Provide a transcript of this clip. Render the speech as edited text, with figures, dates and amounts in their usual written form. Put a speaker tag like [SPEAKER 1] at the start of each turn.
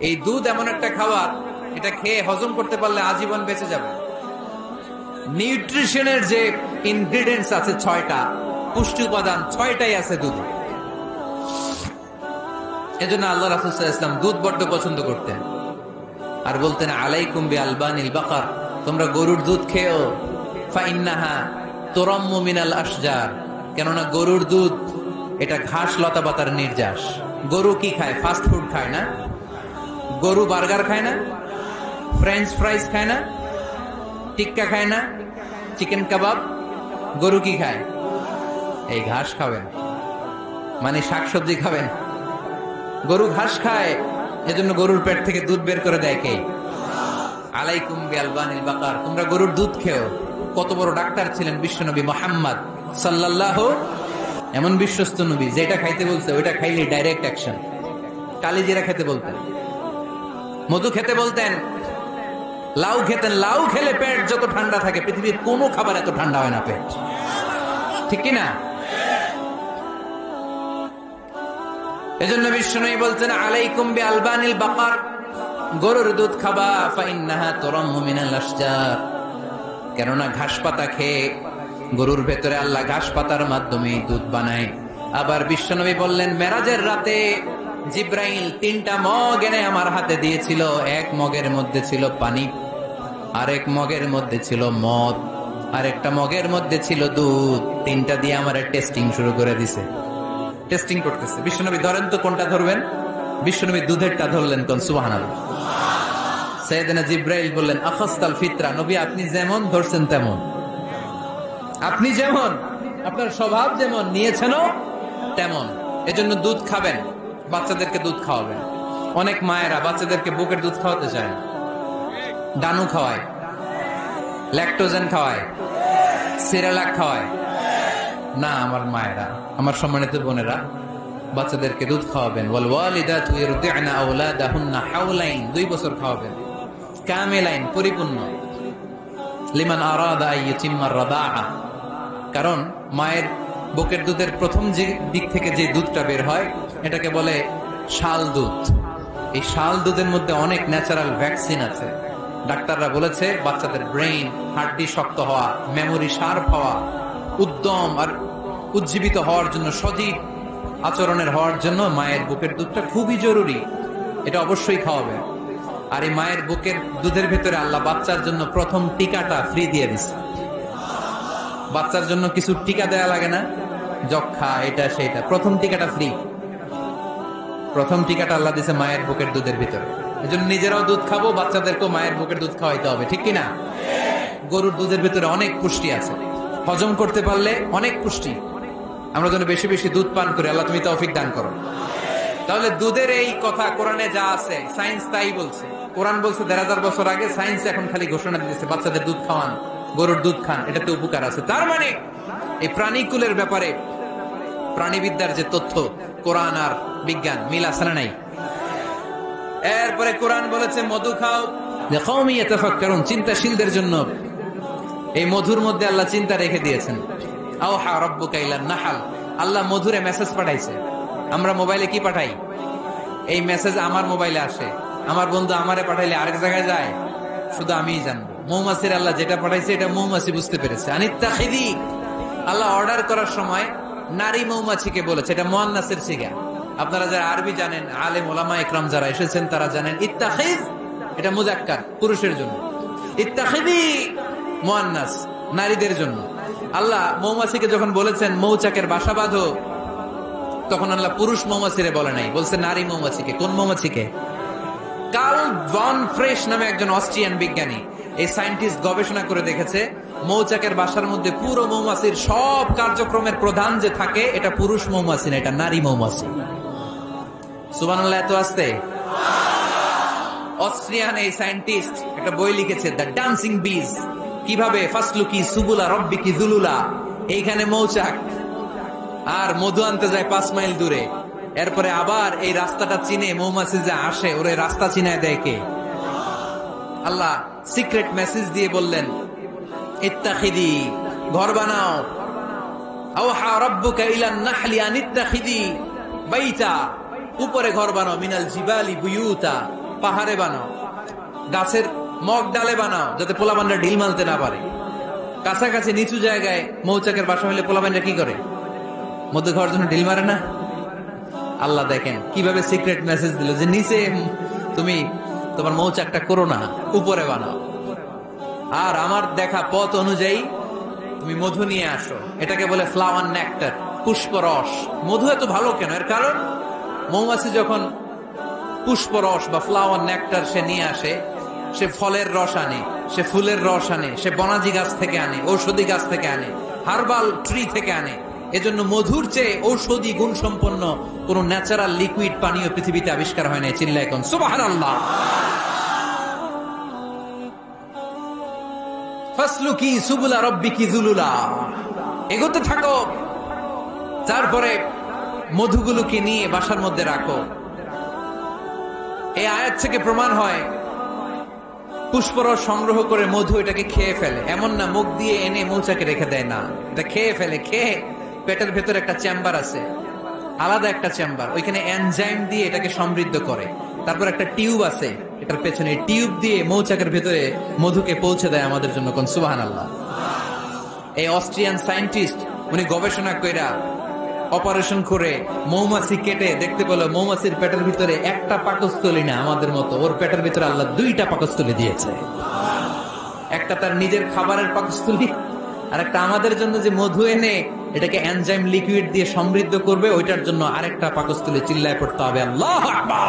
[SPEAKER 1] এই দুধ এমন একটা খাবার, এটা খেয়ে হজম করতে পারলে আজীবন বেঁচে যাবে। নিউট্রিশনের যে ইনগ্রিডিয়েন্টস আছে 6টা, পুষ্টি উপাদান 6টাই আছে দুধে। এজন্য আল্লাহ রাসূল সাল্লাল্লাহু আলাইহি ওয়াসাল্লাম দুধ বড্ড পছন্দ করতেন, আর বলতেন আলাইকুম বি আলবানিল বাকার, তোমরা গরুর দুধ খেও, ফাইন্নাহা তুরাম্মু মিনাল আশজার, কেননা গরুর দুধ এটা ঘাস লতা পাতার নির্যাস। গরু কি খায়? ফাস্ট ফুড খায় না? গরু বার্গার খায় না? ফ্রেঞ্চ ফ্রাইজ খায় না? টিক্কা খায় না? চিকেন কাবাব? গরু কি খায়? এই ঘাস খাবেন, মানে শাকসবজি খাবেন। গরু ঘাস খায়, এজন্য গরুর পেট থেকে দুধ বের করে দেয় কে? আলাইকুম বিআলবানিল বাকার, তোমরা গরুর দুধ খেও। কত বড় ডাক্তার ছিলেন বিশ্বনবী মুহাম্মদ সাল্লাল্লাহু, এমন বিশ্বস্ত নবী, যেটা খাইতে বলতে ওইটা খাইলে ডাইরেক্ট অ্যাকশন। কালিজিরা খেতে বলতেন, মধু খেতে বলতেন, লাউ খেতেন। লাউ খেলে পেট যত ঠান্ডা থাকে, পৃথিবীর কোনো খাবার এত ঠান্ডা হয় না পেট, ঠিক কিনা? এজন্য বিশ্বনবী বলতেন আলাইকুম বিআলবানিল বাকার, গরুর দুধ খাবা, ফাইন্নাহা তুরাম্মু মিনাল আশজার, কেননা ঘাস পাতা খেয়ে গরুর ভেতরে আল্লাহ ঘাস পাতার মাধ্যমে দুধ বানায়। আবার বিশ্বনবী বললেন মেরাজের রাতে জিব্রাইল 3টা মগ এনে আমার হাতে দিয়েছিল। এক মগের মধ্যে ছিল পানি, আরেক মগের মধ্যে ছিল মদ, আরেকটা মগের মধ্যে ছিল দুধ। 3টা দিয়ে আমার টেস্টিং শুরু করে দিছে, টেস্টিং করতেছে। বিশ্বনবী ধরেন তো কোনটা ধরবেন? বিশ্বনবী দুধেরটা ধরলেন, কোন সুবহানাল্লাহ। সাইয়েদনা জিব্রাইল বললেন আখাসতাল ফিতরা, নবী আপনি যেমন ধরছেন তেমন, আপনি যেমন, আপনার স্বভাব যেমন, নিয়েছেনও তেমন। এজন্য দুধ খাবেন, বাচ্চাদেরকে দুধ খাওয়াবেন। অনেক মায়েরা বাচ্চাদেরকে বুকের দুধ খাওয়াতে চায়, ডানু খাওয়ায়, ল্যাকটোজেন খাওয়ায়, সিরালাক খাওয়ায় না। আমার মায়েরা, আমার সম্মানিত বোনেরা, বাচ্চাদেরকে দুধ খাওয়াবেন। ওয়াল ওয়ালিদাতু ইরদি'না আওলাদাহুন্না হাওলাইন, 2 বছর খাওয়াবেন, কামিলাইন, পরিপূর্ণ। লিমান আরাদা আন ইউতিম্মার রাদাআ, কারণ মায়ের বুকের দুধের প্রথম যে দিক থেকে যে দুধটা বের হয় এটাকে বলে শাল দুধ। এই শাল দুধের মধ্যে অনেক ন্যাচারাল ভ্যাকসিন আছে। ডাক্তাররা বলেছে বাচ্চাদের ব্রেইন, হাড্ডি শক্ত হওয়া, মেমোরি শার্প হওয়া, উদ্যম আর উজ্জীবিত হওয়ার জন্য, সজীব আচরণের হওয়ার জন্য মায়ের বুকের দুধটা খুবই জরুরি। এটা অবশ্যই খাওয়াবে। আর এই মায়ের বুকের দুধের ভেতরে আল্লাহ বাচ্চার জন্য প্রথম টিকাটা ফ্রি দিয়ে দিচ্ছে। বাচ্চার জন্য কিছু টিকা দেয়া লাগে না, যক্ষা, এটা সেটা, প্রথম টিকাটা ফ্রি। প্রথম টিকাটা আল্লাহ দিছে মায়ের বুকের দুধের ভিতরে। এজন্য নিজেরাও দুধ খাবো, বাচ্চাদেরকেও মায়ের বুকের দুধ খাওয়াইতে হবে, ঠিক কিনা? গরুর দুধের ভিতরে অনেক পুষ্টি আছে, হজম করতে পারলে অনেক পুষ্টি। আমরা যেন বেশি বেশি দুধ পান করি, আল্লাহ তুমি তৌফিক দান করো। তাহলে দুধের এই কথা কোরআনে যা আছে, সায়েন্স তাই বলছে। কোরআন বলছে 1000 বছর আগে, সায়েন্স এখন খালি ঘোষণা দিতেছে বাচ্চাদের দুধ খাওয়ান, গরুর দুধ খান, এটাতে উপকার আছে। তার মানে এই প্রাণীকুলের ব্যাপারে প্রাণীবিদ্যার যে তথ্য, কোরআন আর বিজ্ঞান মিল আছে না নাই? এরপরে কোরআন বলেছে মধু খাও, লিকাওমি ইয়াতাফাক্কারুন, চিন্তাশীলদের জন্য। এই মধুর মধ্যে আল্লাহ চিন্তা রেখে দিয়েছেন। আওহা রাব্বুকা ইলান নাহাল, আল্লাহ মধুরে মেসেজ পাঠাইছে। আমরা মোবাইলে কি পাঠাই? এই মেসেজ আমার মোবাইলে আসে, আমার বন্ধু আমারে পাঠাইলে আরেক জায়গায় যায়, শুধু আমিই জানবো। মৌমাছির আল্লাহ যেটা পাঠাইছে এটা মৌমাছি বুঝতে পেরেছে। আনিত্তাখিদি, আল্লাহ অর্ডার করার সময় নারী মৌমাছিকে বলেছে, এটা মুয়ান্নাসের সিগা। আপনারা যারা আরবি জানেন, আলেম ওলামা ইকরাম যারা এসেছেন তারা জানেন ইত্তাখিজ এটা মুযাক্কার, পুরুষের জন্য। ইত্তাখিদি মুয়ান্নাস, নারীদের জন্য। আল্লাহ মৌমাছিকে যখন বলেছেন মৌচাকের বাসা বাঁধো, তখন আল্লাহ পুরুষ মৌমাছিরে বলে নাই, বলছে নারী মৌমাছিকে। কোন মৌমাছিকে? কার্ল ভন ফ্রেশ নামে একজন অস্ট্রিয়ান বিজ্ঞানী, এই সায়েন্টিস্ট গবেষণা করে দেখেছে মৌচাকের বাসার মধ্যে পুরো মৌমাছির সব কার্যক্রমের প্রধান যে থাকে এটা পুরুষ মৌমাছি না, এটা নারী মৌমাছি। সুবহানাল্লাহ, এত আসতে। অস্ট্রিয়ান এই সায়েন্টিস্ট একটা বই লিখেছে, দ্য ডান্সিং বিজ, কিভাবে ফাসলুকি সুবুলা রব্বিকি যুলুলা। এইখানে মৌচাক আর মধু আনতে যায় 5 মাইল দূরে, এরপরে আবার এই রাস্তাটা চিনে মৌমাছি যে আসে ওরে রাস্তা চিনায় দেয় কে? আল্লাহ সিক্রেট মেসেজ দিয়ে বললেন ইত্তাখিদি, ঘর বানাও। আওহা রাব্বুকা ইলান নাহলি আন ইত্তাখিদি বাইতা, উপরে ঘর বানাও, মিনাল জিবালি বুয়ুতা, পাহাড়ে বানাও, গাছের মগ ডালে বানাও, যাতে পোলাপানরা ঢিল মারতে না পারে। কাছাকাছি নিচু জায়গায় মৌচাকের বাসা হলে পোলাপানরা কি করে? মধ্যে খাওয়ার জন্য ঢিল মারে না? আল্লাহ দেখেন কিভাবে সিক্রেট মেসেজ দিল যে নিচে তুমি তোমার মৌচাকটা করো না, উপরে বানাও। আর আমার দেখা পথ অনুযায়ী তুমি মধু নিয়ে আসো, এটাকে বলে ফ্লাওয়ার নেক্টার, পুষ্পরস। মধু এত ভালো কেন? এর কারণ মৌমাছি যখন পুষ্পরস বা ফ্লাওয়ার নেক্টার সে নিয়ে আসে, সে ফলের রস আনে, সে ফুলের রস আনে, সে বনাজি গাছ থেকে আনে, ঔষধি গাছ থেকে আনে, হার্বাল ট্রি থেকে আনে। এজন্য মধুর চেয়ে ঔষধি গুণ সম্পন্ন কোন ন্যাচারাল লিকুইড পানীয় পৃথিবীতে আবিষ্কার হয় না। চিল্লায় কোন সুবহানাল্লাহ। ফাসলুকি সুবুলা রাব্বিকি যুলুলা, এগোতে থাকো, তারপরে মধুগুলোকে নিয়ে বাসার মধ্যে রাখো। এই আয়াত থেকে প্রমাণ হয় পুষ্পরস সংগ্রহ করে মধু এটাকে খেয়ে ফেলে, এমন না মুখ দিয়ে এনে মৌচাকে রেখে দেয়, না, এটা খেয়ে ফেলে। খেয়ে পেটের ভেতরে একটা চেম্বার আছে, আলাদা একটা চেম্বার, ওইখানে এনজাইম দিয়ে এটাকে সমৃদ্ধ করে। তারপর একটা টিউব আছে এটার পেছনে, টিউব দিয়ে মৌচাকের ভেতরে মধুকে পৌঁছে দেয় আমাদের জন্য। কোন সুবহানাল্লাহ। এই অস্ট্রিয়ান সায়েন্টিস্ট উনি গবেষণা কইরা অপারেশন করে মৌমাছি কেটে দেখতে পেলো মৌমাছির পেটের ভিতরে একটা পাকস্থলী না আমাদের মতো, ওর পেটের ভিতরে আল্লাহ দুইটা পাকস্থলী দিয়েছে। একটা তার নিজের খাবারের পাকস্থলী, আর একটা আমাদের জন্য যে মধু এনে এটাকে এনজাইম লিকুইড দিয়ে সমৃদ্ধ করবে, ওইটার জন্য আরেকটা পাকস্থলী। চিল্লায় পড়তে হবে আল্লাহু আকবার।